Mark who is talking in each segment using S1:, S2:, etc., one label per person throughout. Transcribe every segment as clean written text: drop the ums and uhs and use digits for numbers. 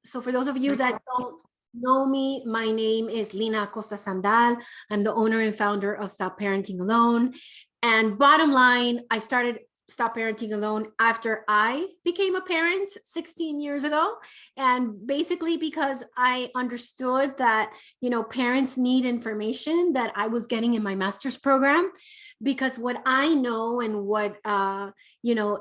S1: So for those of you that don't know me, my name is Lina Acosta Sandaal. I'm the owner and founder of Stop Parenting Alone. And bottom line, I started Stop Parenting Alone after I became a parent 16 years ago. And basically because I understood that, parents need information that I was getting in my master's program. Because what I know and what,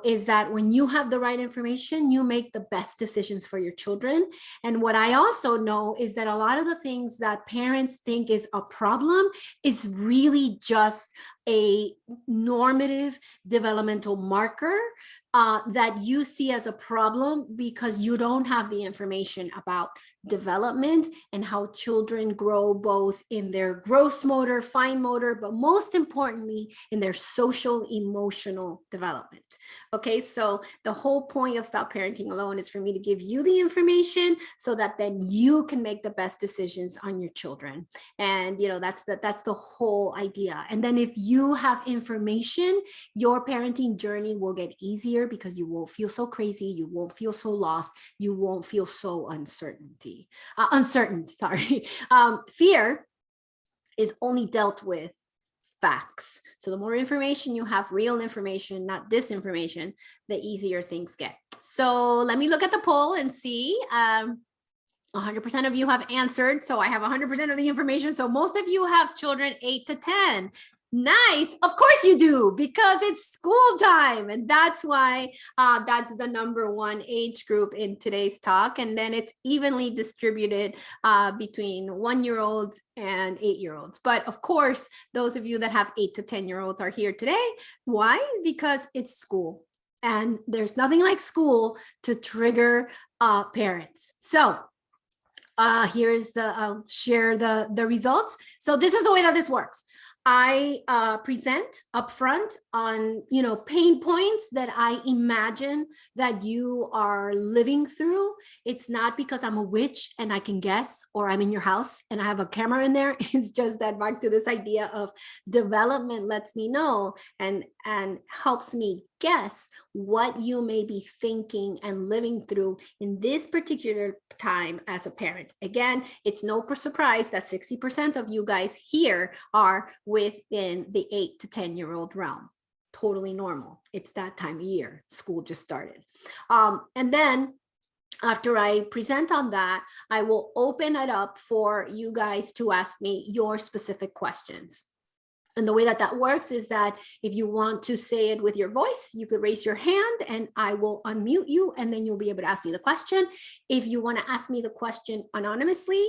S1: is that when you have the right information, you make the best decisions for your children. And what I also know is that a lot of the things that parents think is a problem is really just a normative developmental marker that you see as a problem because you don't have the information about development and how children grow both in their gross motor, fine motor, but most importantly in their social emotional development. Okay, so the whole point of Stop Parenting Alone is for me to give you the information so that then you can make the best decisions on your children. And that's the whole idea. And then if you have information, your parenting journey will get easier because you won't feel so crazy, you won't feel so lost, you won't feel so uncertain. Fear is only dealt with facts. So the more information you have, real information, not disinformation, the easier things get. So let me look at the poll and see. 100% of you have answered. So I have 100% of the information. So most of you have children 8 to 10. Nice. Of course you do, because it's school time. And that's why that's the #1 age group in today's talk. And then it's evenly distributed between 1-year-olds and 8-year-olds. But of course, those of you that have 8 to 10-year-olds are here today. Why? Because it's school. And there's nothing like school to trigger parents. So I'll share the results. So this is the way that this works. I present upfront on, pain points that I imagine that you are living through. It's not because I'm a witch and I can guess, or I'm in your house and I have a camera in there. It's just that back to this idea of development lets me know and helps me guess what you may be thinking and living through in this particular time as a parent. Again, it's no surprise that 60% of you guys here are within the 8 to 10-year-old realm. Totally normal. It's that time of year. School just started. And then after I present on that, I will open it up for you guys to ask me your specific questions. And the way that works is that if you want to say it with your voice, you could raise your hand and I will unmute you and then you'll be able to ask me the question. If you want to ask me the question anonymously,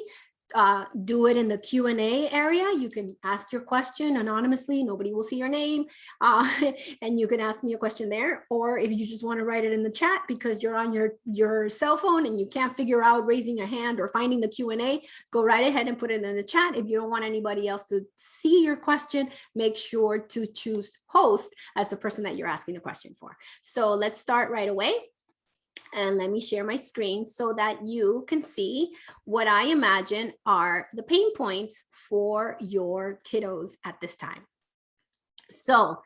S1: do it in the Q&A area. You can ask your question anonymously. Nobody will see your name. And you can ask me a question there. Or if you just want to write it in the chat because you're on your cell phone and you can't figure out raising a hand or finding the Q&A, go right ahead and put it in the chat. If you don't want anybody else to see your question, make sure to choose host as the person that you're asking the question for. So let's start right away. And let me share my screen so that you can see what I imagine are the pain points for your kiddos at this time. So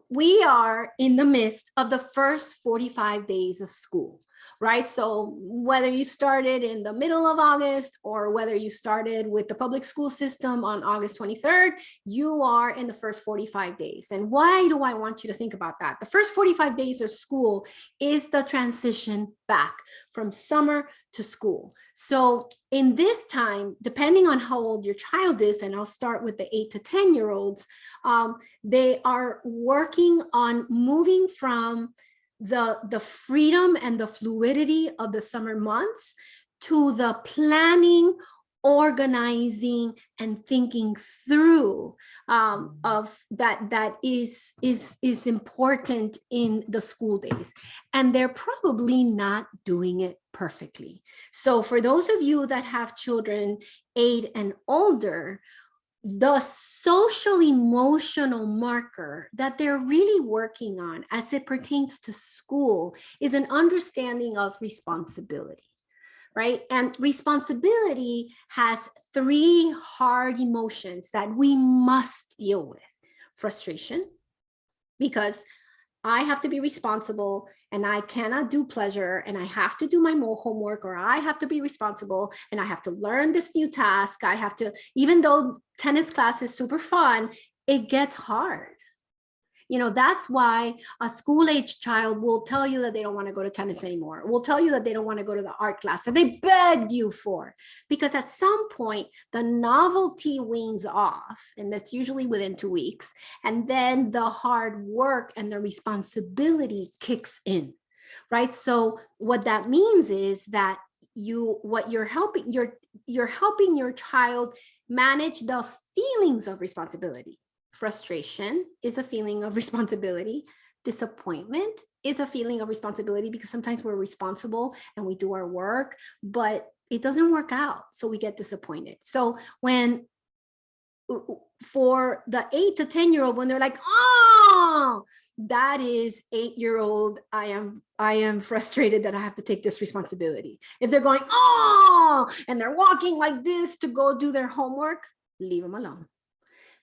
S1: we are in the midst of the first 45 days of school, right? So whether you started in the middle of August or whether you started with the public school system on August 23rd, you are in the first 45 days. And why do I want you to think about that? The first 45 days of school is the transition back from summer to school. So in this time, depending on how old your child is, and I'll start with the 8 to 10-year-olds, they are working on moving from the freedom and the fluidity of the summer months to the planning, organizing, and thinking through of that is important in the school days. And they're probably not doing it perfectly. So for those of you that have children 8 and older, the social emotional marker that they're really working on as it pertains to school is an understanding of responsibility, right? And responsibility has 3 hard emotions that we must deal with. Frustration, because I have to be responsible and I cannot do pleasure and I have to do my homework, or I have to be responsible and I have to learn this new task. I have to, even though tennis class is super fun, it gets hard. You know, that's why a school-age child will tell you that they don't want to go to tennis anymore. Will tell you that they don't want to go to the art class that they begged you for, because at some point the novelty weans off, and that's usually within 2 weeks, and then the hard work and the responsibility kicks in, right? So what that means is that you're helping your child manage the feelings of responsibility. Frustration is a feeling of responsibility. Disappointment is a feeling of responsibility, because sometimes we're responsible and we do our work, but it doesn't work out, so we get disappointed. So when, for the 8 to 10-year-old, when they're like, oh, that is 8-year-old, I am frustrated that I have to take this responsibility. If they're going, oh, and they're walking like this to go do their homework, leave them alone.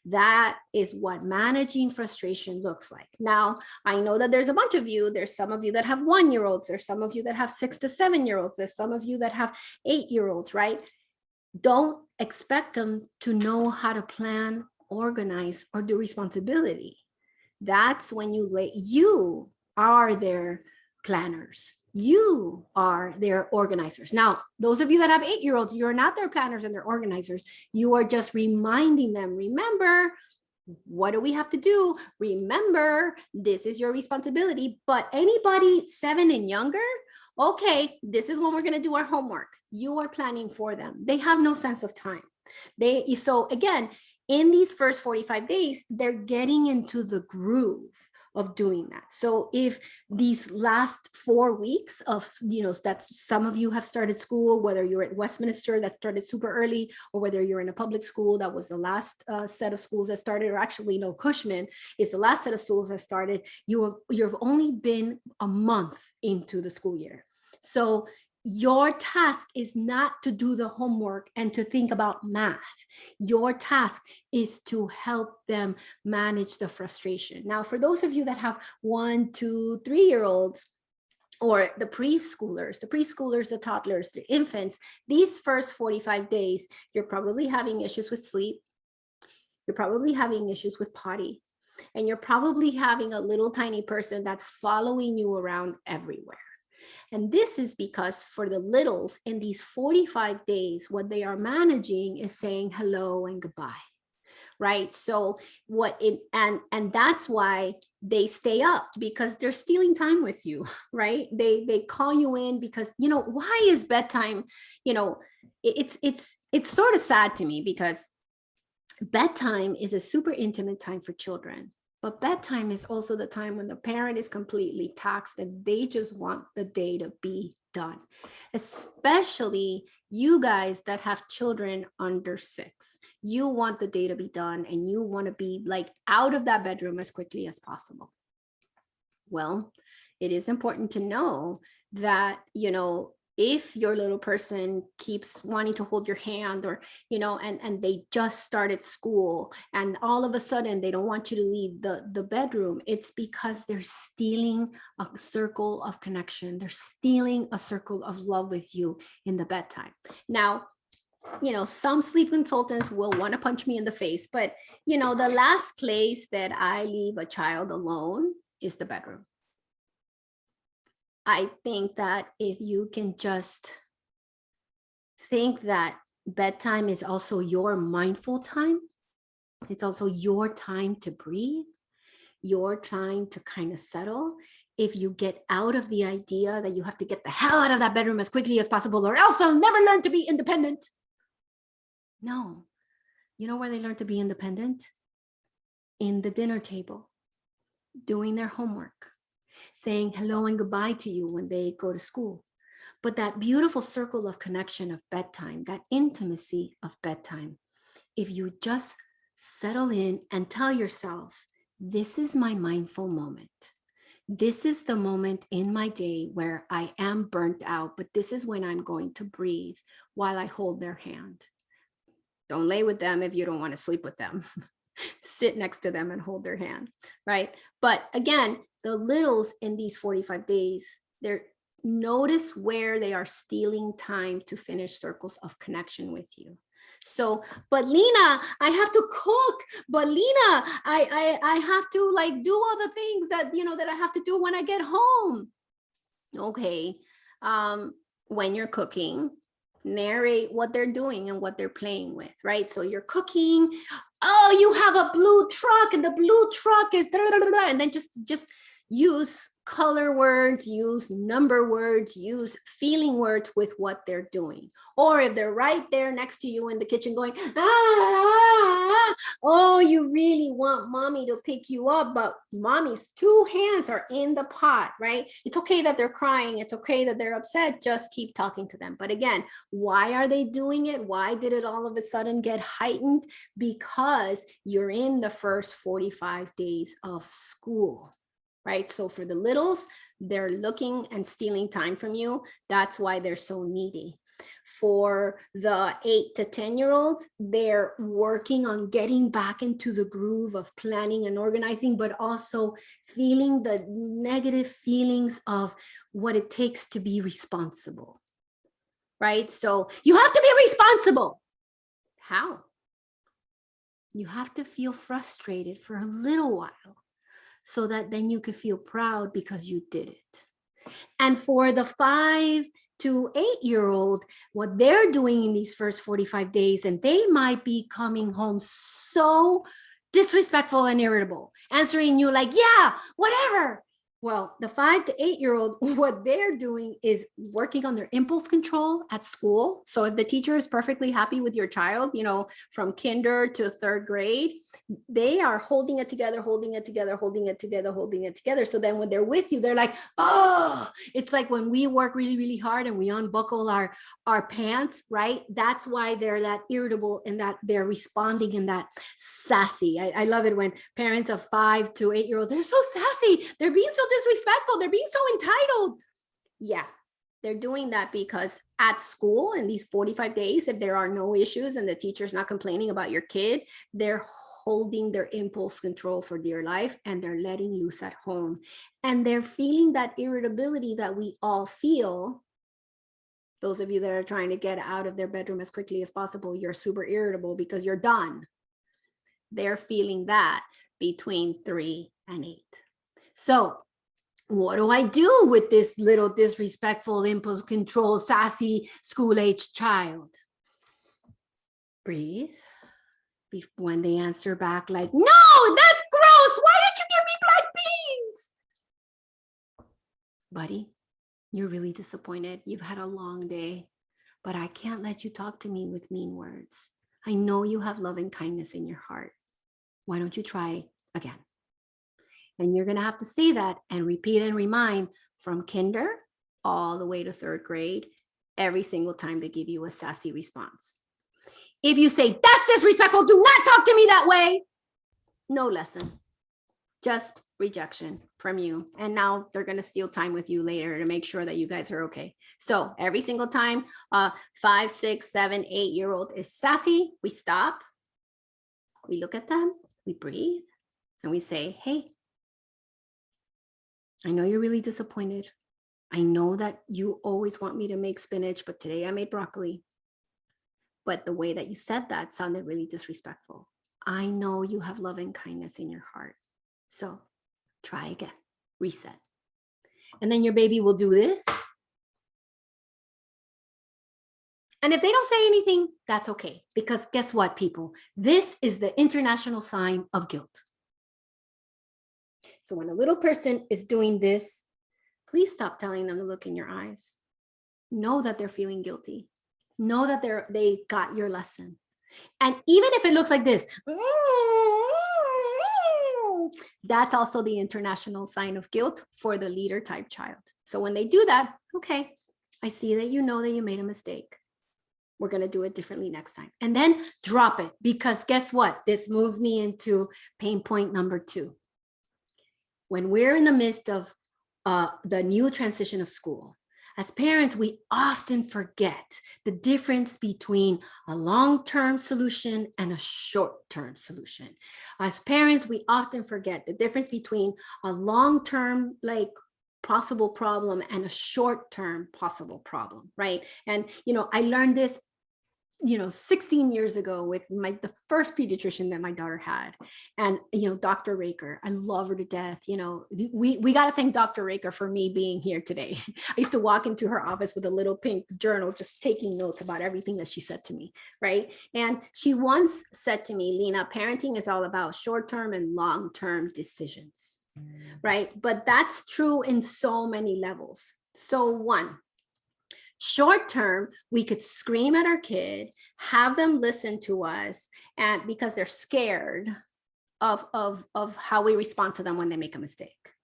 S1: That is what managing frustration looks like. Now, I know that there's a bunch of you. There's some of you that have 1-year-olds. There's some of you that have 6 to 7-year-olds. There's some of you that have 8-year-olds, right? Don't expect them to know how to plan, organize, or do responsibility. That's when you are their planners. You are their organizers. Now, those of you that have 8-year-olds, you're not their planners and their organizers. You are just reminding them, remember, what do we have to do? Remember, this is your responsibility. But anybody 7 and younger, okay, this is when we're going to do our homework. You are planning for them. They have no sense of time. So again, in these first 45 days, they're getting into the groove of doing that. So if these last 4 weeks of, that's, some of you have started school, whether you're at Westminster that started super early, or whether you're in a public school that was the last set of schools that started, or actually no, Cushman is the last set of schools that started, you've only been a month into the school year. So your task is not to do the homework and to think about math. Your task is to help them manage the frustration. Now, for those of you that have 1, 2, 3-year-olds, or the preschoolers, the toddlers, the infants, these first 45 days, you're probably having issues with sleep. You're probably having issues with potty. And you're probably having a little tiny person that's following you around everywhere. And this is because for the littles, in these 45 days, what they are managing is saying hello and goodbye, right? So and that's why they stay up, because they're stealing time with you, right? They call you in because, why is bedtime, it's sort of sad to me, because bedtime is a super intimate time for children. But bedtime is also the time when the parent is completely taxed and they just want the day to be done. Especially you guys that have children under 6. You want the day to be done and you want to be like out of that bedroom as quickly as possible. Well, it is important to know that, if your little person keeps wanting to hold your hand, or, and they just started school and all of a sudden they don't want you to leave the bedroom, it's because they're stealing a circle of connection. They're stealing a circle of love with you in the bedtime. Now, some sleep consultants will want to punch me in the face, but, the last place that I leave a child alone is the bedroom. I think that if you can just think that bedtime is also your mindful time, it's also your time to breathe, your time to kind of settle. If you get out of the idea that you have to get the hell out of that bedroom as quickly as possible, or else they'll never learn to be independent. No. You know where they learn to be independent? In the dinner table, doing their homework, saying hello and goodbye to you when they go to school. But that beautiful circle of connection of bedtime, that intimacy of bedtime, if you just settle in and tell yourself, this is my mindful moment. This is the moment in my day where I am burnt out, but this is when I'm going to breathe while I hold their hand. Don't lay with them if you don't want to sleep with them. sit next to them and hold their hand, right? But again, the littles in these 45 days, they're notice where they are stealing time to finish circles of connection with you. So, but Lina, I have to cook. But Lina, I have to like do all the things that, you know, that I have to do when I get home. Okay. When you're cooking, narrate what they're doing and what they're playing with, right? So you're cooking. Oh, you have a blue truck and the blue truck is blah, blah, blah, blah, and then just use color words, use number words, use feeling words with what they're doing. Or if they're right there next to you in the kitchen going, oh, you really want mommy to pick you up, but mommy's two hands are in the pot, right? It's okay that they're crying. It's okay that they're upset. Just keep talking to them. But again, why are they doing it? Why did it all of a sudden get heightened? Because you're in the first 45 days of school. Right? So for the littles, they're looking and stealing time from you. That's why they're so needy. For the 8 to 10-year-olds, they're working on getting back into the groove of planning and organizing, but also feeling the negative feelings of what it takes to be responsible. Right? So you have to be responsible. How? You have to feel frustrated for a little while, so that then you could feel proud because you did it. And for the 5 to 8-year-old, what they're doing in these first 45 days, and they might be coming home so disrespectful and irritable, answering you like, yeah, whatever. Well, the 5 to 8-year-old, what they're doing is working on their impulse control at school. So if the teacher is perfectly happy with your child, you know, from kinder to 3rd grade, they are holding it together, holding it together, holding it together, holding it together. So then when they're with you, they're like, oh, it's like when we work really, really hard and we unbuckle our pants, right? That's why they're that irritable and that they're responding in that sassy. I love it when parents of 5 to 8-year-olds, they're so sassy. They're being so disrespectful. They're being so entitled. Yeah, they're doing that because at school in these 45 days, if there are no issues and the teacher's not complaining about your kid, they're holding their impulse control for dear life and they're letting loose at home. And they're feeling that irritability that we all feel. Those of you that are trying to get out of their bedroom as quickly as possible, you're super irritable because you're done. They're feeling that between 3 and 8. So what do I do with this little disrespectful, impulse control, sassy, school-age child? Breathe. When they answer back like, no, that's gross. Why did you give me black beans? Buddy, you're really disappointed. You've had a long day, but I can't let you talk to me with mean words. I know you have love and kindness in your heart. Why don't you try again? And you're going to have to say that and repeat and remind from kinder all the way to 3rd grade, every single time they give you a sassy response. If you say, that's disrespectful, do not talk to me that way, no lesson, just rejection from you. And now they're going to steal time with you later to make sure that you guys are okay. So every single time 5, 6, 7, 8-year-old is sassy, we stop, we look at them, we breathe, and we say, hey, I know you're really disappointed. I know that you always want me to make spinach, but today I made broccoli. But the way that you said that sounded really disrespectful. I know you have love and kindness in your heart. So try again, reset. And then your baby will do this. And if they don't say anything, that's okay. Because guess what, people? This is the international sign of guilt. So when a little person is doing this, please stop telling them to look in your eyes. Know that they're feeling guilty. Know that they got your lesson. And even if it looks like this, that's also the international sign of guilt for the leader type child. So when they do that, okay, I see that you know that you made a mistake. We're going to do it differently next time. And then drop it, because guess what? This moves me into pain point number 2. When we're in the midst of the new transition of school, As parents, we often forget the difference between a long-term solution and a short-term solution. As parents, we often forget the difference between a long-term, like, possible problem and a short-term possible problem, right? And, I learned this 16 years ago with the first pediatrician that my daughter had. And, Dr. Raker, I love her to death. We got to thank Dr. Raker for me being here today. I used to walk into her office with a little pink journal, just taking notes about everything that she said to me, right? And she once said to me, Lina, parenting is all about short-term and long-term decisions, right? But that's true in so many levels. So one, short term, we could scream at our kid, have them listen to us, and because they're scared of how we respond to them when they make a mistake,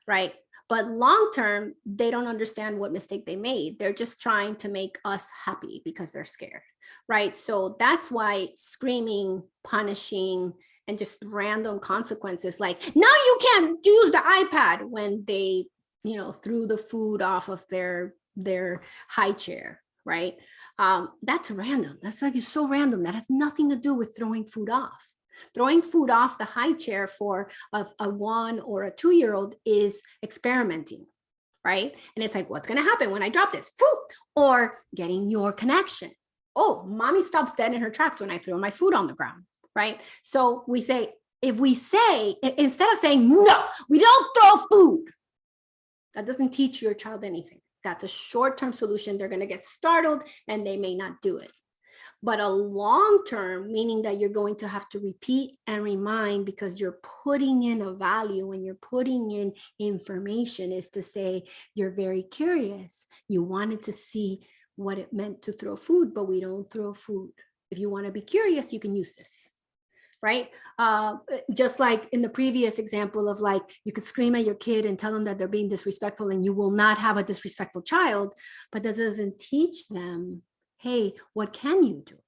S1: right? But long term, they don't understand what mistake they made. They're just trying to make us happy because they're scared, right? So that's why screaming, punishing, and just random consequences like, now you can't use the iPad, when they, threw the food off of their high chair, right? That's random. That's like, it's so random. That has nothing to do with throwing food off. Throwing food off the high chair for a 1 or a 2-year-old is experimenting, right? And it's like, what's going to happen when I drop this? Food, or getting your connection. Oh, mommy stops dead in her tracks when I throw my food on the ground, right? So we say, instead of saying, no, we don't throw food, that doesn't teach your child anything. That's a short-term solution. They're going to get startled and they may not do it. But a long-term, meaning that you're going to have to repeat and remind because you're putting in a value and you're putting in information, is to say, you're very curious. You wanted to see what it meant to throw food, but we don't throw food. If you want to be curious, you can use this. Right? Just like in the previous example of, like, you could scream at your kid and tell them that they're being disrespectful, and you will not have a disrespectful child, but that doesn't teach them, hey, what can you do?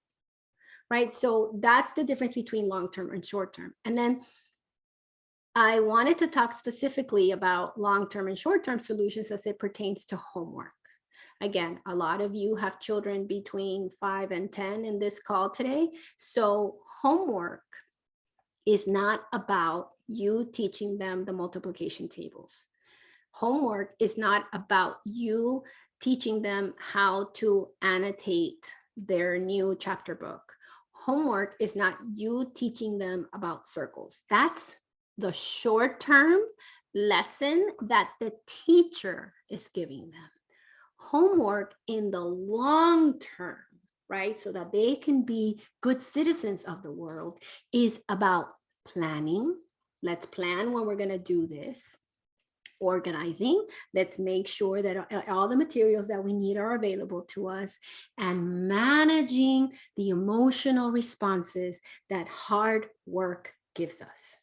S1: Right? So that's the difference between long-term and short-term. And then I wanted to talk specifically about long-term and short-term solutions as it pertains to homework. Again, a lot of you have children between 5 and 10 in this call today. So homework is not about you teaching them the multiplication tables. Homework is not about you teaching them how to annotate their new chapter book. Homework is not you teaching them about circles. That's the short-term lesson that the teacher is giving them. Homework in the long term, right, so that they can be good citizens of the world, is about planning. Let's plan when we're going to do this. Organizing. Let's make sure that all the materials that we need are available to us, and managing the emotional responses that hard work gives us.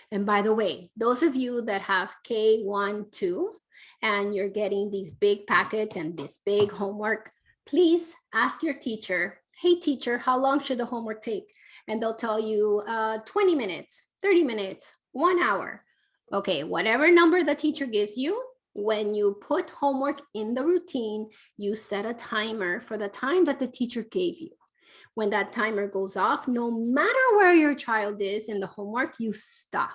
S1: And by the way, those of you that have K1, 2, and you're getting these big packets and this big homework, please ask your teacher, hey teacher, how long should the homework take? And they'll tell you 20 minutes, 30 minutes, 1 hour. Okay, whatever number the teacher gives you, when you put homework in the routine, you set a timer for the time that the teacher gave you. When that timer goes off, no matter where your child is in the homework, you stop.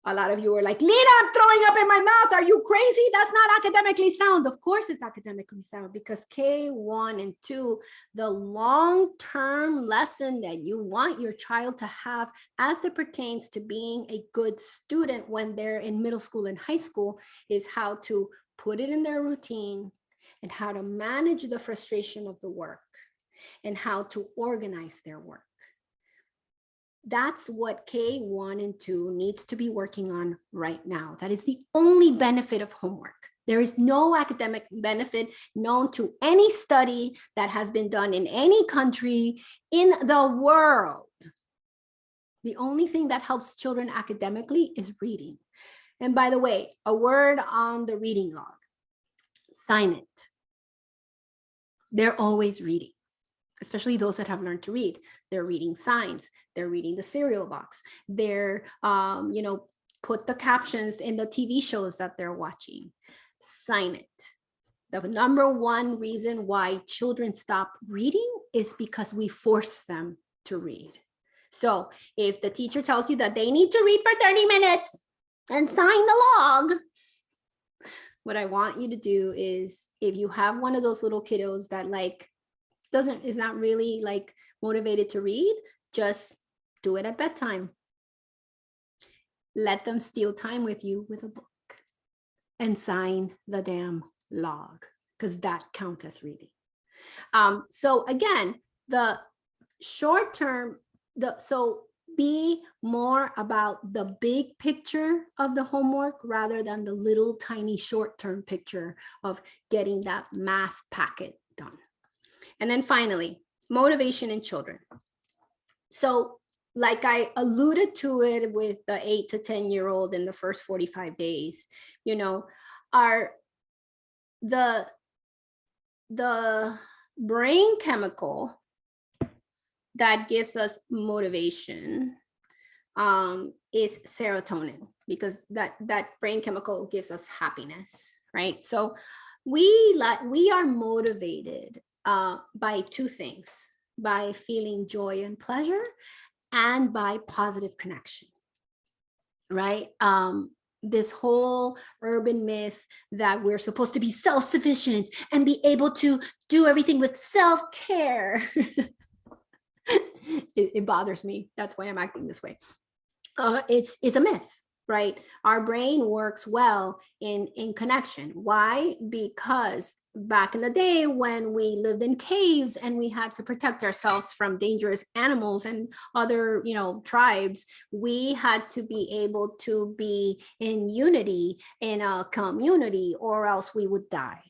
S1: A lot of you are like, Lina, I'm throwing up in my mouth. Are you crazy? That's not academically sound. Of course it's academically sound, because K1 and 2, the long-term lesson that you want your child to have as it pertains to being a good student when they're in middle school and high school, is how to put it in their routine, and how to manage the frustration of the work, and how to organize their work. That's what K1 and 2 needs to be working on right now. That is the only benefit of homework. There is no academic benefit known to any study that has been done in any country in the world. The only thing that helps children academically is reading. And by the way, a word on the reading log: silent. They're always reading. Especially those that have learned to read. They're reading signs, they're reading the cereal box, they're, put the captions in the TV shows that they're watching. sign it. The number one reason why children stop reading is because we force them to read. So if the teacher tells you that they need to read for 30 minutes and sign the log, what I want you to do is, if you have one of those little kiddos that like is not really like motivated to read, just do it at bedtime. Let them steal time with you with a book and sign the damn log, because that counts as reading. So again, the short term, so be more about the big picture of the homework rather than the little tiny short-term picture of getting that math packet done. And then finally, motivation in children. So like I alluded to it with the 8 to 10-year-old in the first 45 days, you know, the brain chemical that gives us motivation is serotonin, because that brain chemical gives us happiness, right? So we are motivated by two things: by feeling joy and pleasure, and by positive connection, right? This whole urban myth that we're supposed to be self-sufficient and be able to do everything with self-care. It bothers me. That's why I'm acting this way. It's a myth, right? Our brain works well in connection. Why? Because back in the day when we lived in caves and we had to protect ourselves from dangerous animals and other, you know, tribes, we had to be able to be in unity in a community, or else we would die.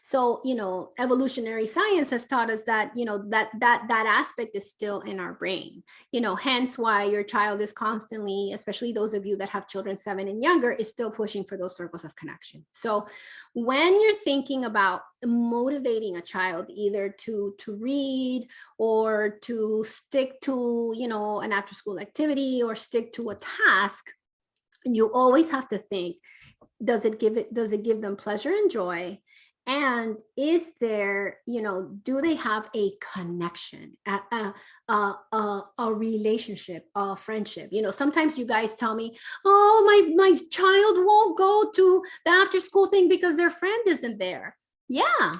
S1: So, you know, evolutionary science has taught us that, you know, that aspect is still in our brain, you know, hence why your child is constantly, especially those of you that have children 7 and younger, is still pushing for those circles of connection. So when you're thinking about motivating a child either to read or to stick to, you know, an after school activity or stick to a task, you always have to think, does it give them pleasure and joy? And is there, you know, do they have a connection, a relationship, a friendship? You know, sometimes you guys tell me, oh, my child won't go to the after school thing because their friend isn't there. Yeah.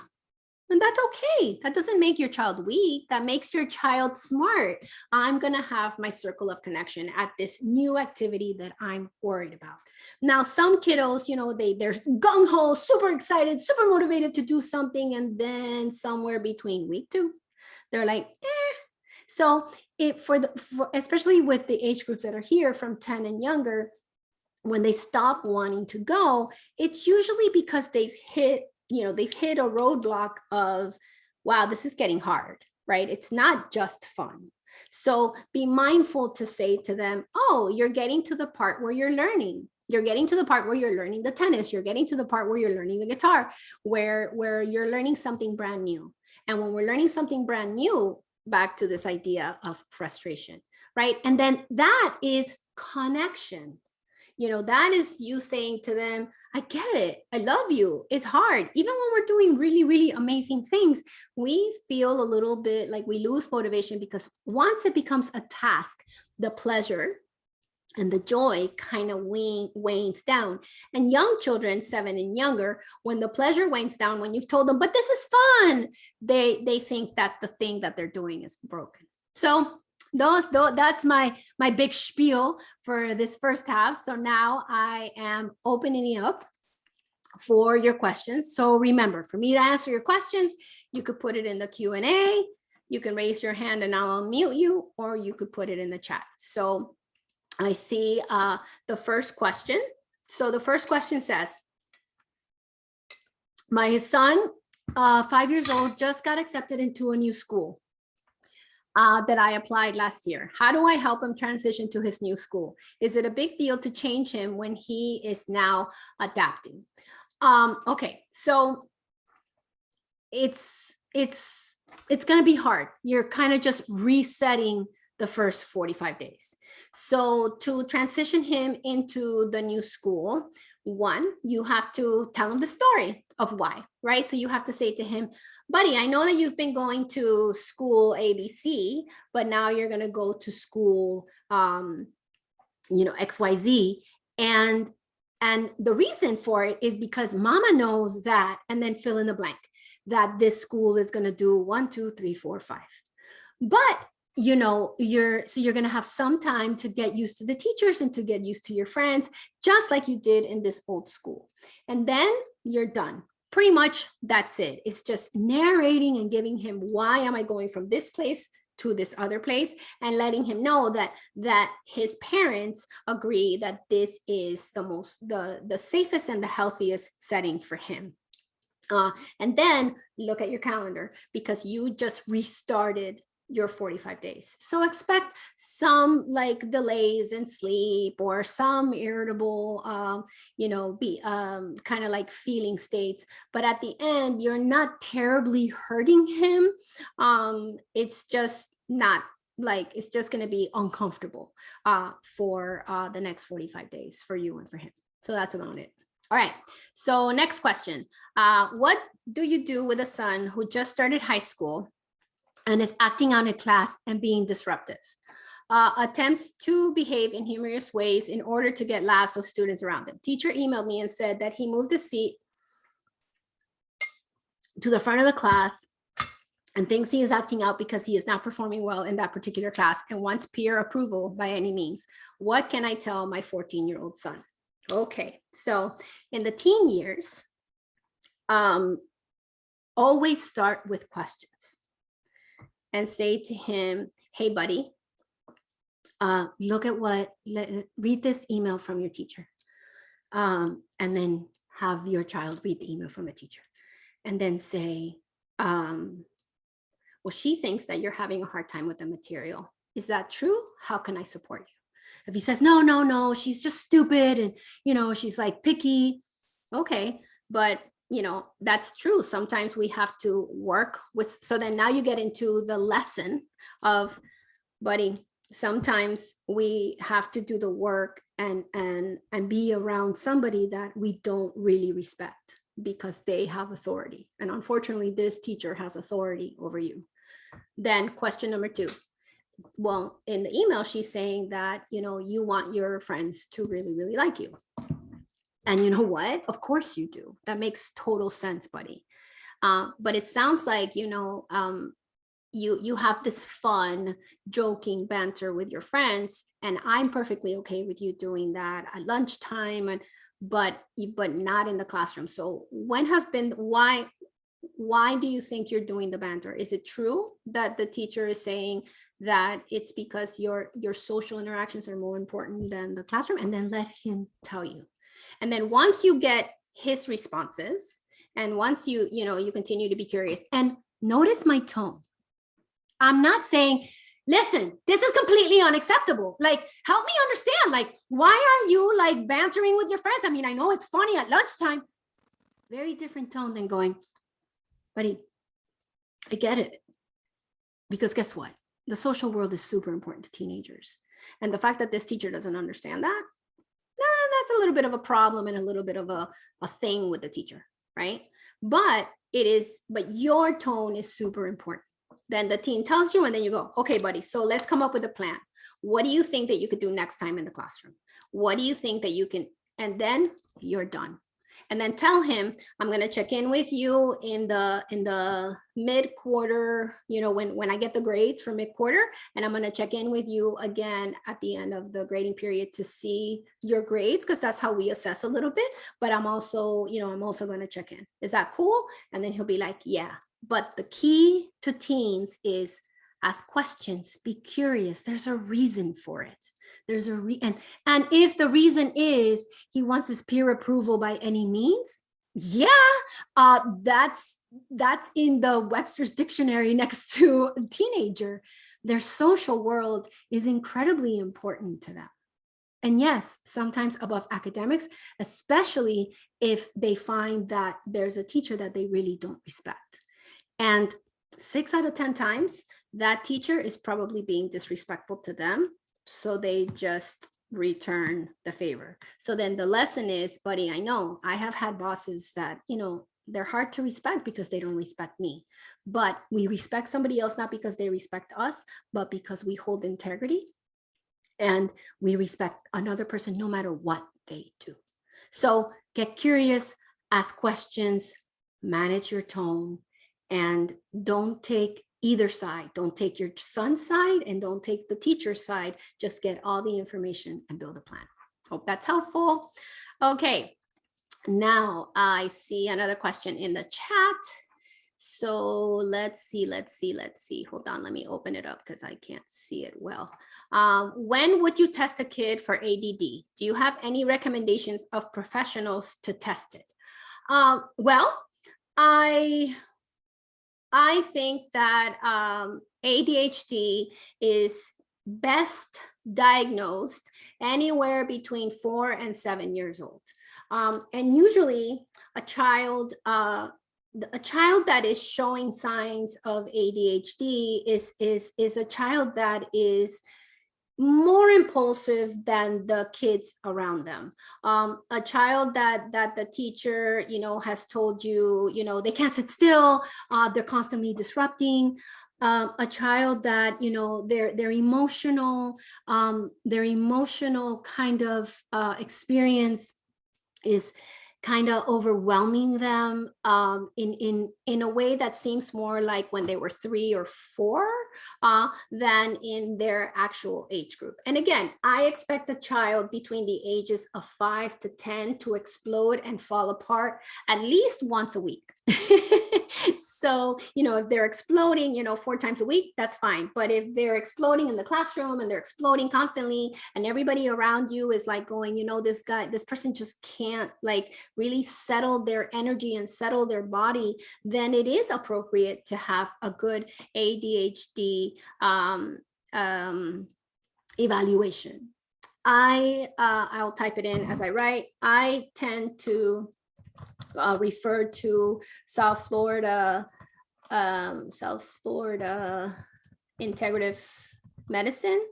S1: And that's okay. That doesn't make your child weak. That makes your child smart. I'm going to have my circle of connection at this new activity that I'm worried about. Now, some kiddos, you know, they're gung-ho, super excited, super motivated to do something. And then somewhere between week 2, they're like, eh. So especially with the age groups that are here from 10 and younger, when they stop wanting to go, it's usually because they've hit a roadblock of, wow, this is getting hard, right? It's not just fun. So be mindful to say to them, oh, you're getting to the part where you're learning. You're getting to the part where you're learning the tennis. You're getting to the part where you're learning the guitar, where you're learning something brand new. And when we're learning something brand new, back to this idea of frustration, right? And then that is connection. You know, that is you saying to them, I get it. I love you. It's hard. Even when we're doing really, really amazing things, we feel a little bit like we lose motivation, because once it becomes a task, the pleasure and the joy kind of wanes down. And young children, 7 and younger, when the pleasure wanes down, when you've told them, but this is fun, they think that the thing that they're doing is broken. So that's my big spiel for this first half. So now I am opening it up for your questions. So remember, for me to answer your questions, you could put it in the Q&A, you can raise your hand and I'll unmute you, or you could put it in the chat. So I see the first question. So the first question says, my son, 5 years old, just got accepted into a new school that I applied last year. How do I help him transition to his new school? Is it a big deal to change him when he is now adapting? Okay, so it's going to be hard. You're kind of just resetting the first 45 days. So to transition him into the new school, one, you have to tell him the story of why, right? So you have to say to him, buddy, I know that you've been going to school ABC, but now you're going to go to school, XYZ. And the reason for it is because mama knows that, and then fill in the blank, that this school is going to do 1, 2, 3, 4, 5. But you're going to have some time to get used to the teachers and to get used to your friends, just like you did in this old school. And then you're done. Pretty much that's it. It's just narrating and giving him, why am I going from this place to this other place, and letting him know that his parents agree that this is the safest and the healthiest setting for him. And then look at your calendar, because you just restarted your 45 days. So expect some like delays in sleep, or some irritable, kind of like feeling states. But at the end, you're not terribly hurting him. It's just not like, it's just going to be uncomfortable for the next 45 days for you and for him. So that's about it. All right. So next question. What do you do with a son who just started high school and is acting out in class and being disruptive? Attempts to behave in humorous ways in order to get laughs of students around him. Teacher emailed me and said that he moved his seat to the front of the class and thinks he is acting out because he is not performing well in that particular class and wants peer approval by any means. What can I tell my 14-year-old son? Okay, so in the teen years, always start with questions and say to him, hey, buddy, read this email from your teacher. And then have your child read the email from a teacher. And then say, well, she thinks that you're having a hard time with the material. Is that true? How can I support you? If he says, no, she's just stupid and, she's like picky. Okay, but that's true. Sometimes we have to work with, so then now you get into the lesson of, buddy, sometimes we have to do the work and be around somebody that we don't really respect because they have authority. And unfortunately, this teacher has authority over you. Then question number 2. Well, in the email, she's saying that, you want your friends to really, really like you. And you know what? Of course you do. That makes total sense, buddy. But it sounds like, you have this fun, joking banter with your friends, and I'm perfectly okay with you doing that at lunchtime, but not in the classroom. So why do you think you're doing the banter? Is it true that the teacher is saying that it's because your social interactions are more important than the classroom? And then let him tell you. And then once you get his responses, and once you continue to be curious, and notice my tone. I'm not saying, listen, this is completely unacceptable. Like, help me understand, like, why are you like bantering with your friends? I mean, I know it's funny at lunchtime. Very different tone than going, buddy, I get it. Because guess what? The social world is super important to teenagers. And the fact that this teacher doesn't understand that, that's a little bit of a problem and a little bit of a thing with the teacher, right? But your tone is super important. Then the teen tells you, and then you go, okay, buddy, so let's come up with a plan. What do you think that you could do next time in the classroom? What do you think that you can, and then you're done. And then tell him, I'm going to check in with you in the mid-quarter, when I get the grades for mid-quarter, and I'm going to check in with you again at the end of the grading period to see your grades, because that's how we assess a little bit. But I'm also going to check in. Is that cool? And then he'll be like, yeah. But the key to teens is ask questions, be curious. There's a reason for it. There's a and if the reason is he wants his peer approval by any means, that's in the Webster's dictionary next to teenager. Their social world is incredibly important to them. And yes, sometimes above academics, especially if they find that there's a teacher that they really don't respect. And 6 out of 10 times, that teacher is probably being disrespectful to them. So they just return the favor. So then the lesson is, buddy, I know I have had bosses that, you know, they're hard to respect because they don't respect me. But we respect somebody else, not because they respect us, but because we hold integrity and we respect another person no matter what they do. So get curious, ask questions, manage your tone, and don't take either side. Don't take your son's side and don't take the teacher's side. Just get all the information and build a plan. Hope that's helpful. Okay, now I see another question in the chat. So let's see. Hold on, let me open it up because I can't see it well. When would you test a kid for ADD? Do you have any recommendations of professionals to test it? Well, I think that ADHD is best diagnosed anywhere between 4 and 7 years old. And usually a child that is showing signs of ADHD is a child that is more impulsive than the kids around them. A child that the teacher, you know, has told you, you know, they can't sit still, they're constantly disrupting. A child that, you know, their emotional kind of experience is kind of overwhelming them in a way that seems more like when they were 3 or 4 than in their actual age group. And again, I expect a child between the ages of 5 to 10 to explode and fall apart at least once a week. So, you know, if they're exploding, you know, 4 times a week, that's fine. But if they're exploding in the classroom and they're exploding constantly and everybody around you is like going, you know, this person just can't like really settle their energy and settle their body, then it is appropriate to have a good ADHD evaluation. I'll type it in as I write. I tend to refer to South Florida integrative medicine,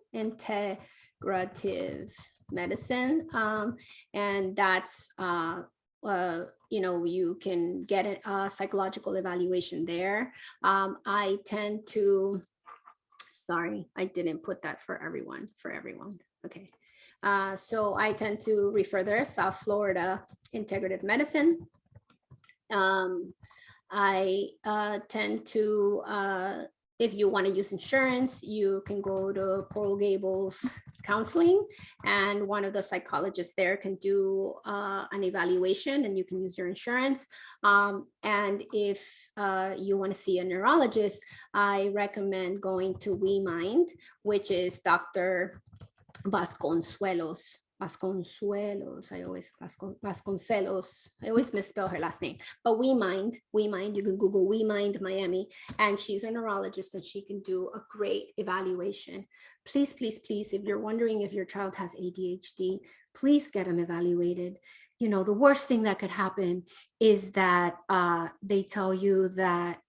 S1: and that's you know, you can get a psychological evaluation there. I tend to, sorry, I didn't put that for everyone. Okay. So I tend to refer there, South Florida integrative medicine. I tend to, if you want to use insurance, you can go to Coral Gables Counseling, and one of the psychologists there can do an evaluation, and you can use your insurance. And if you want to see a neurologist, I recommend going to WeMind, which is Dr. Vasconcelos. I always misspell her last name, but WeMind, you can Google WeMind Miami, and she's a neurologist and she can do a great evaluation. Please, if you're wondering if your child has ADHD, please get them evaluated. You know, the worst thing that could happen is that they tell you that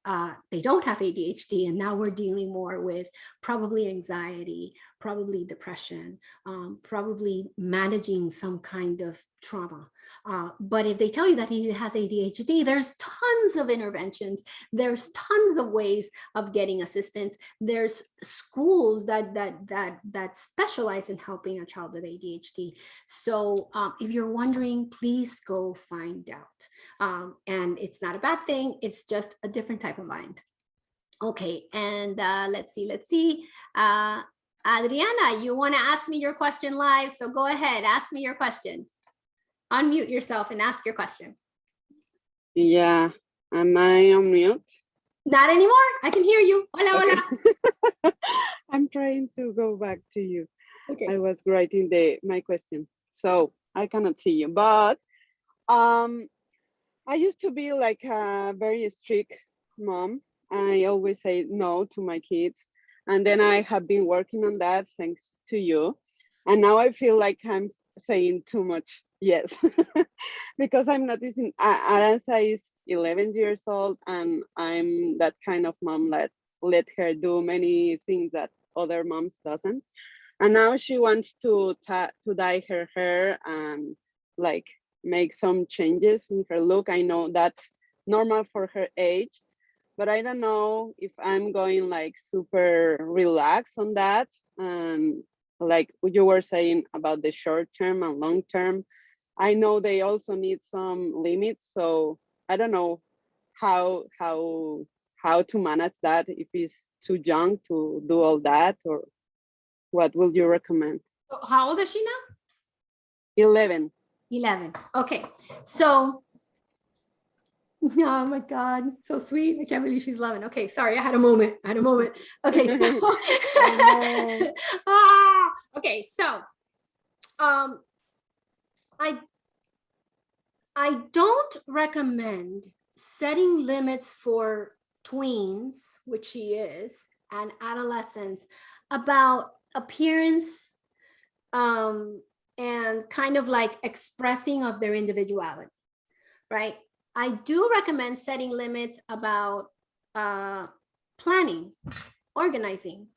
S1: they don't have ADHD, and now we're dealing more with probably anxiety, probably depression, probably managing some kind of trauma. But if they tell you that he has ADHD, there's tons of interventions. There's tons of ways of getting assistance. There's schools that specialize in helping a child with ADHD. So if you're wondering, please go find out. And it's not a bad thing. It's just a different type of mind. Okay, and let's see. Adriana, you want to ask me your question live? So go ahead, ask me your question. Unmute yourself and ask your question.
S2: Yeah, am I on mute?
S1: Not anymore. I can hear you. Hola,
S2: okay.
S1: hola.
S2: I'm trying to go back to you.
S1: Okay.
S2: I was writing my question, so I cannot see you. But I used to be like a very strict mom. I always say no to my kids. And then I have been working on that thanks to you. And now I feel like I'm saying too much yes, because I'm noticing Aranza is 11 years old and I'm that kind of mom that let her do many things that other moms doesn't. And now she wants to dye her hair and like make some changes in her look. I know that's normal for her age, but I don't know if I'm going like super relaxed on that. And like you were saying about the short term and long term, I know they also need some limits. So I don't know how to manage that if he's too young to do all that, or what would you recommend?
S1: How old is she now?
S2: 11.
S1: 11. Okay. So, oh my God, so sweet. I can't believe she's 11. Okay, sorry, I had a moment. Okay, so okay, so I don't recommend setting limits for tweens, which she is, and adolescents about appearance and kind of like expressing of their individuality, right? I do recommend setting limits about planning, organizing,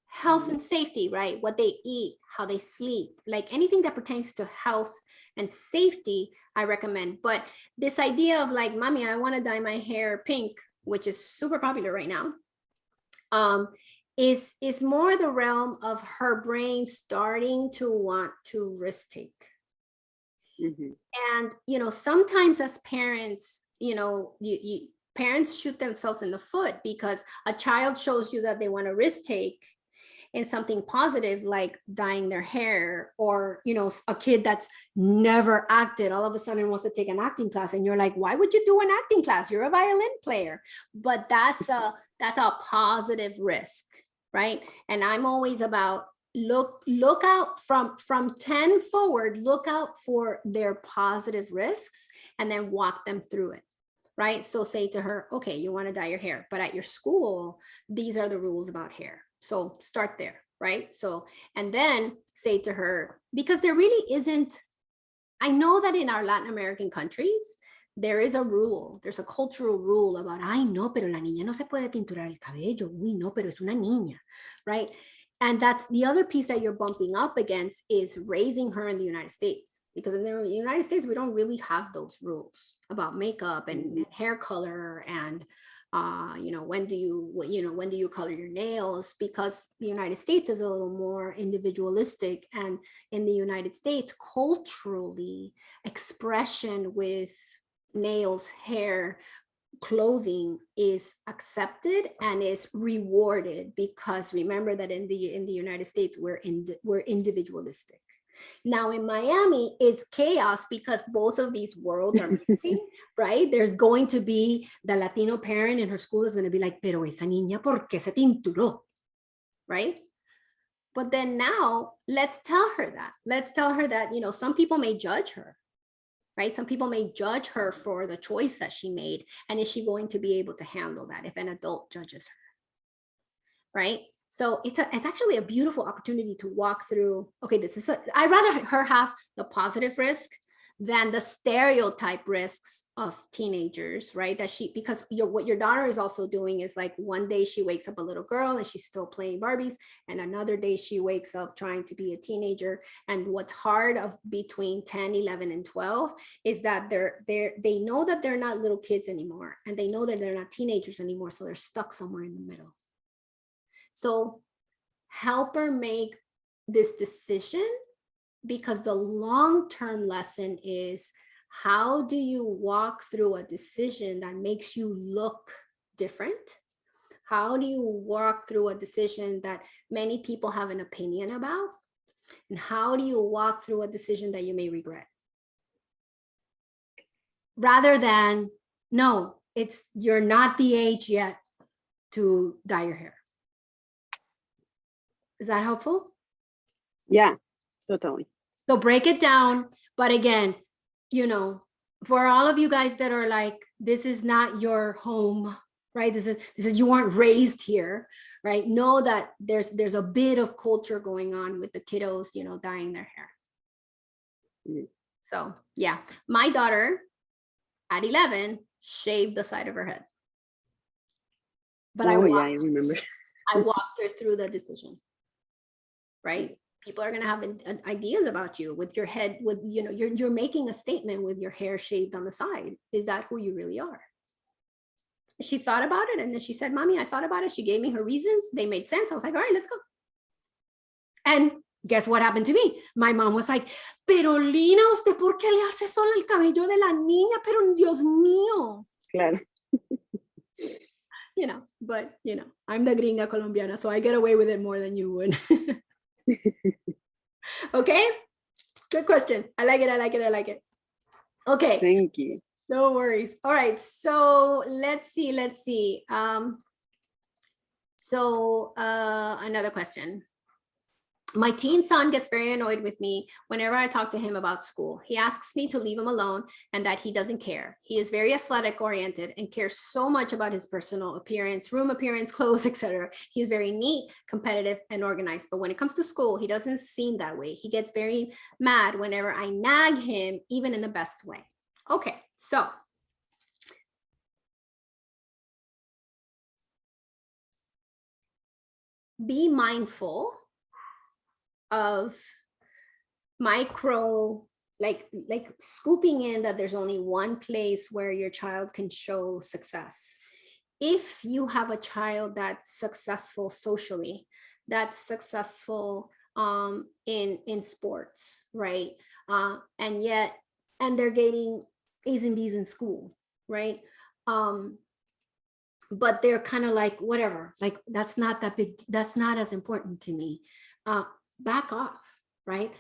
S1: health and safety, right? What they eat, how they sleep, like anything that pertains to health and safety, I recommend. But this idea of like, mommy, I want to dye my hair pink, which is super popular right now, is more the realm of her brain starting to want to risk take. And, you know, sometimes as parents, you know, parents shoot themselves in the foot because a child shows you that they want to risk take in something positive, like dyeing their hair, or, you know, a kid that's never acted all of a sudden wants to take an acting class, and you're like, why would you do an acting class? You're a violin player. But that's a positive risk, right? And I'm always about look out from 10 forward, look out for their positive risks and then walk them through it, right? So say to her, okay, you want to dye your hair, but at your school, these are the rules about hair. So start there, right? So, and then say to her, because there really isn't, I know that in our Latin American countries, there is a rule, there's a cultural rule about, ay, no, pero la niña no se puede tinturar el cabello. Uy, no, pero es una niña, right? And that's the other piece that you're bumping up against is raising her in the United States. Because in the United States, we don't really have those rules about makeup and hair color and you know, when do you color your nails? Because the United States is a little more individualistic, and in the United States, culturally, expression with nails, hair, clothing is accepted and is rewarded, because remember that in the United States, we're individualistic. Now in Miami, it's chaos because both of these worlds are mixing, right? There's going to be the Latino parent in her school is going to be like, pero esa niña, ¿por qué se tinturó? Right? But then now let's tell her that, you know, some people may judge her, right? Some people may judge her for the choice that she made. And is she going to be able to handle that if an adult judges her, right? So it's actually a beautiful opportunity to walk through, okay, I'd rather her have the positive risk than the stereotype risks of teenagers, right? Because what your daughter is also doing is like, one day she wakes up a little girl and she's still playing Barbies, and another day she wakes up trying to be a teenager. And what's hard of between 10, 11, and 12 is that they know that they're not little kids anymore, and they know that they're not teenagers anymore, so they're stuck somewhere in the middle. So help her make this decision, because the long-term lesson is, how do you walk through a decision that makes you look different? How do you walk through a decision that many people have an opinion about? And how do you walk through a decision that you may regret? Rather than, no, you're not the age yet to dye your hair. Is that helpful?
S2: Yeah, totally. So
S1: break it down. But again, you know, for all of you guys that are like, this is not your home, right? This is you weren't raised here, right? Know that there's a bit of culture going on with the kiddos, you know, dyeing their hair. So yeah, my daughter at 11 shaved the side of her head. but
S2: Oh, yeah, I remember.
S1: I walked her through the decision, right? People are going to have ideas about you with your head, with, you know, you're making a statement with your hair shaved on the side. Is that who you really are? She thought about it, and then she said, Mommy, I thought about it. She gave me her reasons. They made sense. I was like, all right, let's go. And guess what happened to me? My mom was like, pero Lina, ¿usted por qué le hace solo el cabello de la niña? Pero Dios mío.
S2: Claro.
S1: You know, but you know, I'm the gringa colombiana, so I get away with it more than you would. Okay, good question. I like it. I like it. I like it. Okay.
S2: Thank you.
S1: No worries. All right. So let's see. Another question. My teen son gets very annoyed with me whenever I talk to him about school. He asks me to leave him alone and that he doesn't care. He is very athletic oriented and cares so much about his personal appearance, room appearance, clothes, etc. He is very neat, competitive, and organized. But when it comes to school, he doesn't seem that way. He gets very mad whenever I nag him, even in the best way. Okay, so be mindful of micro, like scooping in that there's only one place where your child can show success. If you have a child that's successful socially, that's successful in sports, right? And they're getting A's and B's in school, right? But they're kind of like, whatever, like that's not that big, that's not as important to me. Back off, right?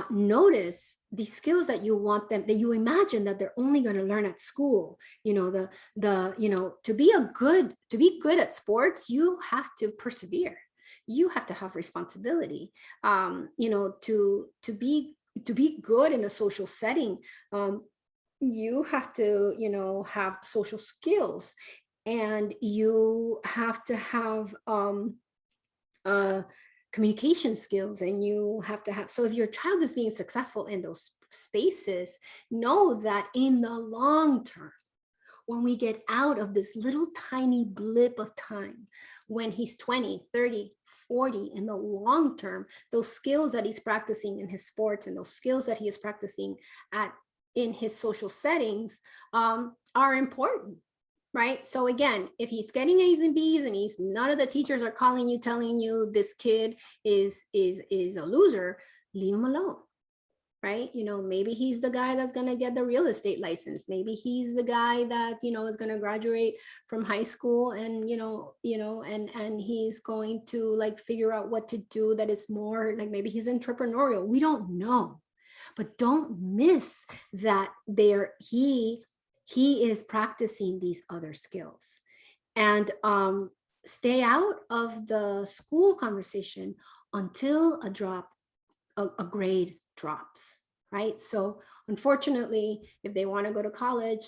S1: Notice the skills that you want them, that you imagine that they're only going to learn at school. You know, to be good at sports, you have to persevere. You have to have responsibility. To be good in a social setting, you have to, have social skills, and you have to have communication skills, and you have to have, so if your child is being successful in those spaces, know that in the long term, when we get out of this little tiny blip of time, when he's 20, 30, 40, in the long term, those skills that he's practicing in his sports and those skills that he is practicing in his social settings are important. Right. So again, if he's getting A's and B's and none of the teachers are calling you, telling you this kid is a loser, leave him alone. Right. Maybe he's the guy that's going to get the real estate license. Maybe he's the guy that, is going to graduate from high school and, and he's going to like figure out what to do that is more like, maybe he's entrepreneurial. We don't know, but don't miss that he is practicing these other skills. And stay out of the school conversation until a grade drops, right? So unfortunately, if they want to go to college,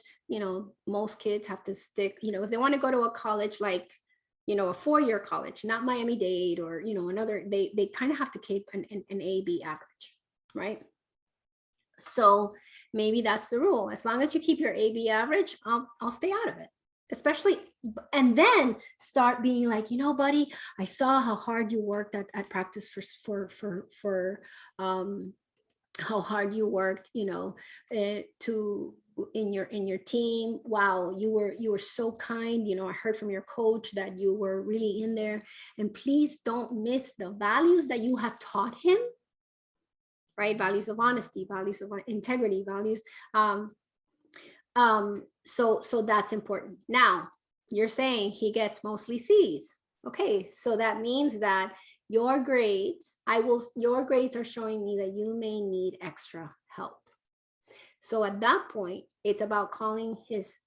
S1: most kids have to stick, if they want to go to a college like, a 4-year college, not Miami-Dade or, another, they kind of have to keep an A-B average, right? So maybe that's the rule. As long as you keep your AB average, I'll stay out of it. Especially, and then start being like, buddy, I saw how hard you worked at practice for how hard you worked, in your team. Wow, you were so kind. I heard from your coach that you were really in there. And please don't miss the values that you have taught him. Right? Values of honesty, values of integrity, values. So that's important. Now, you're saying he gets mostly C's. Okay, so that means that your grades are showing me that you may need extra help. So at that point, it's about calling his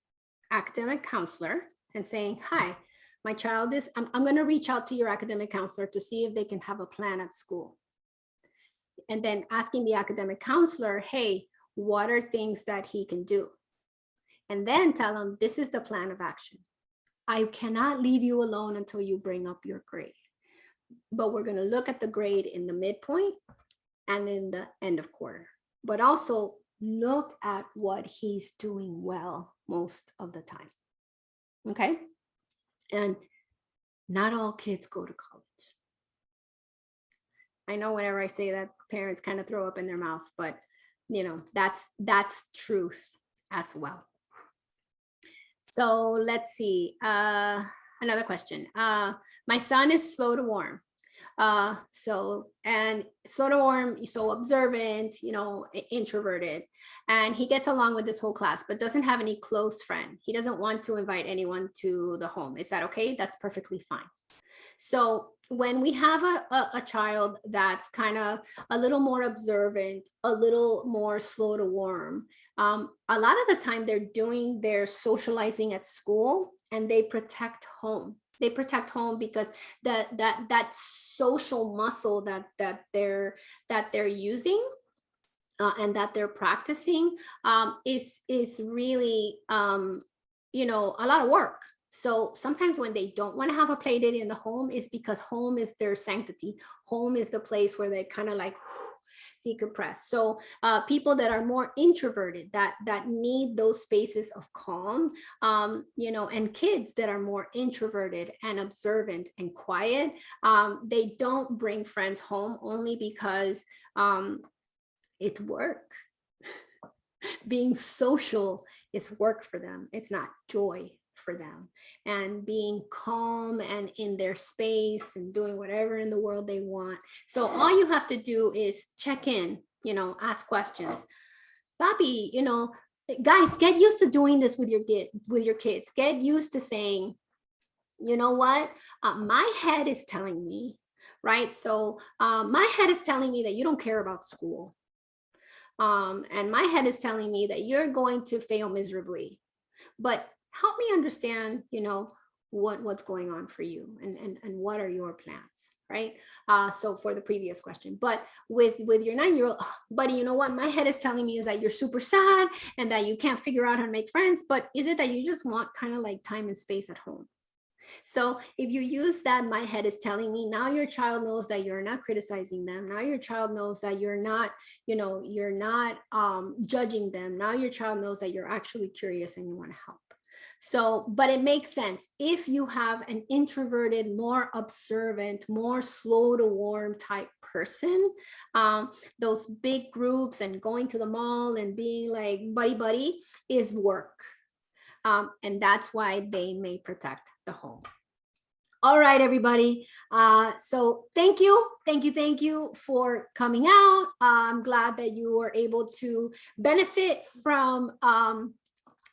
S1: academic counselor and saying, hi, my child is, I'm going to reach out to your academic counselor to see if they can have a plan at school. And then asking the academic counselor, hey, what are things that he can do? And then tell him, this is the plan of action. I cannot leave you alone until you bring up your grade. But we're going to look at the grade in the midpoint and in the end of quarter. But also look at what he's doing well most of the time. Okay? And Not all kids go to college. I know whenever I say that, parents kind of throw up in their mouths, but that's truth as well. So let's see. Another question. My son is slow to warm. So observant, introverted, and he gets along with this whole class, but doesn't have any close friend. He doesn't want to invite anyone to the home. Is that okay? That's perfectly fine. So when we have a child that's kind of a little more observant, a little more slow to warm, a lot of the time they're doing their socializing at school and they protect home. They protect home because that social muscle that they're using and that they're practicing is really a lot of work. So sometimes when they don't want to have a play date in the home is because home is their sanctity. Home is the place where they kind of like decompress. So people that are more introverted, that need those spaces of calm, and kids that are more introverted and observant and quiet, they don't bring friends home only because it's work. Being social is work for them. It's not joy for them. And being calm and in their space and doing whatever in the world they want. So all you have to do is check in, ask questions. Bobby, guys, get used to doing this with your kids. Get used to saying, you know what, my head is telling me, right? So my head is telling me that you don't care about school. And my head is telling me that you're going to fail miserably. But help me understand, what's going on for you and what are your plans, right? So for the previous question, but with your 9-year-old, buddy, you know what my head is telling me is that you're super sad and that you can't figure out how to make friends, but is it that you just want kind of like time and space at home? So if you use that, my head is telling me, now your child knows that you're not criticizing them. Now your child knows that you're not judging them. Now your child knows that you're actually curious and you want to help. So, but it makes sense if you have an introverted, more observant, more slow to warm type person, those big groups and going to the mall and being like buddy is work. And that's why they may protect the home. All right, everybody. So thank you for coming out. I'm glad that you were able to benefit from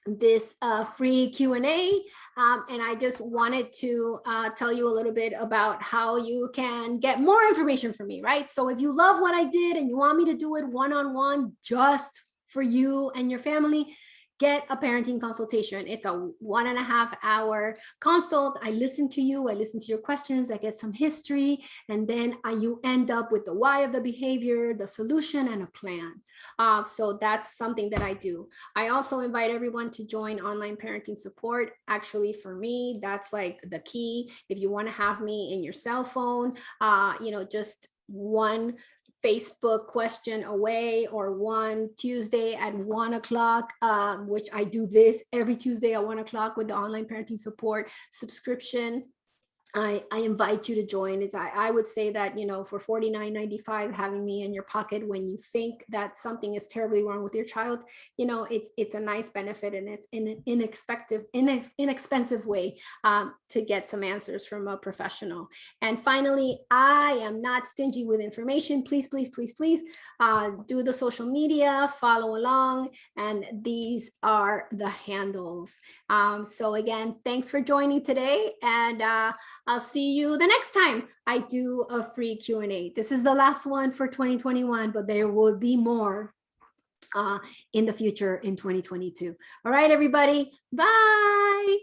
S1: this free Q&A. And I just wanted to tell you a little bit about how you can get more information from me, right? So if you love what I did and you want me to do it one-on-one just for you and your family, get a parenting consultation. It's a 1.5 hour consult. I listen to you, I listen to your questions, I get some history, and then you end up with the why of the behavior, the solution, and a plan. So that's something that I do. I also invite everyone to join online parenting support. Actually, for me, that's like the key. If you want to have me in your cell phone, just one Facebook question away, or one Tuesday at 1 o'clock, which I do this every Tuesday at 1 o'clock with the online parenting support subscription. I invite you to join. I would say that, for $49.95, having me in your pocket when you think that something is terribly wrong with your child, it's a nice benefit, and it's an inexpensive way to get some answers from a professional. And finally, I am not stingy with information. Please, please, please, please do the social media, follow along, and these are the handles. So again, thanks for joining today, and I'll see you the next time I do a free Q&A. This is the last one for 2021, but there will be more in the future in 2022. All right, everybody. Bye.